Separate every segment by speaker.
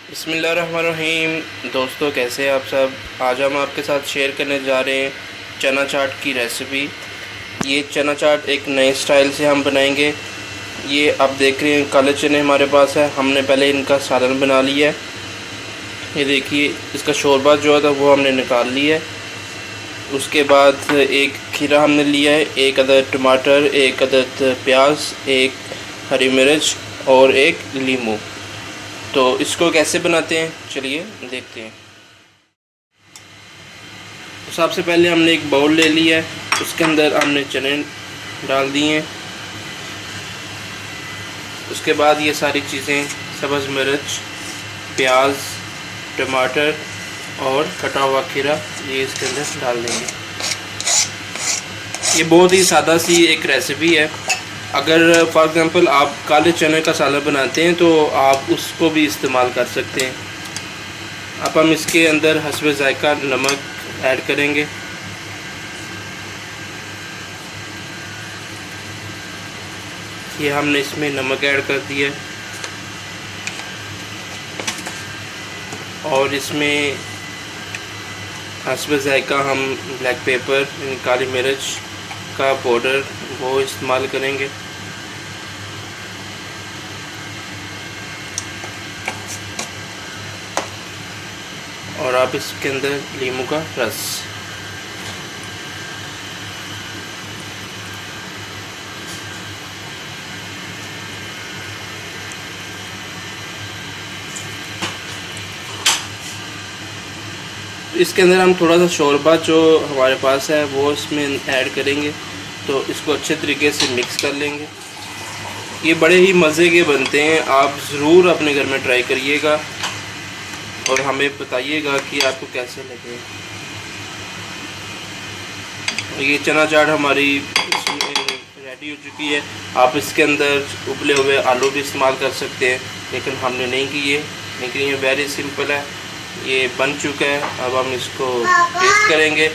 Speaker 1: बिस्मिल्लाहिर्रहमानिर्रहीम। दोस्तों, कैसे हैं आप सब। आज हम आपके साथ शेयर करने जा रहे हैं चना चाट की रेसिपी। ये चना चाट एक नए स्टाइल से हम बनाएंगे। ये आप देख रहे हैं काले चने हमारे पास है। हमने पहले इनका सालन बना लिया है। ये देखिए, इसका शोरबा जो था वो हमने निकाल लिया है। उसके बाद एक खीरा हमने लिया है, एक अदद टमाटर, एक अदद प्याज, एक हरी मिर्च और एक नींबू। तो इसको कैसे बनाते हैं चलिए देखते हैं। तो सबसे पहले हमने एक बाउल ले लिया है, उसके अंदर हमने चने डाल दिए हैं। उसके बाद ये सारी चीज़ें सब्ज़ मिर्च, प्याज, टमाटर और कटा हुआ खीरा ये इसके अंदर डाल देंगे। ये बहुत ही सादा सी एक रेसिपी है। अगर फॉर एग्ज़ाम्पल आप काले चने का सालन बनाते हैं तो आप उसको भी इस्तेमाल कर सकते हैं। अब हम इसके अंदर हस्बे ज़ायका नमक ऐड करेंगे। ये हमने इसमें नमक ऐड कर दिया और इसमें हस्बे ज़ायका हम ब्लैक पेपर काली मिर्च का पाउडर वो इस्तेमाल करेंगे। और आप इसके अंदर नींबू का रस। इसके अंदर हम थोड़ा सा शोरबा जो हमारे पास है वो इसमें ऐड करेंगे। तो इसको अच्छे तरीके से मिक्स कर लेंगे। ये बड़े ही मज़े के बनते हैं, आप ज़रूर अपने घर में ट्राई करिएगा और हमें बताइएगा कि आपको कैसे लगे। ये चना चाट हमारी रेडी हो चुकी है। आप इसके अंदर उबले हुए आलू भी इस्तेमाल कर सकते हैं, लेकिन हमने नहीं किए, लेकिन ये वेरी सिंपल है। ये बन चुका है। अब हम इसको टेस्ट करेंगे।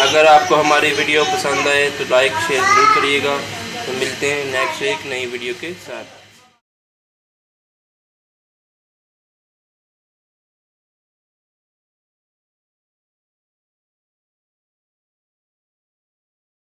Speaker 1: अगर आपको हमारी वीडियो पसंद आए तो लाइक शेयर ज़रूर करिएगा। तो मिलते हैं नेक्स्ट एक नई वीडियो के साथ।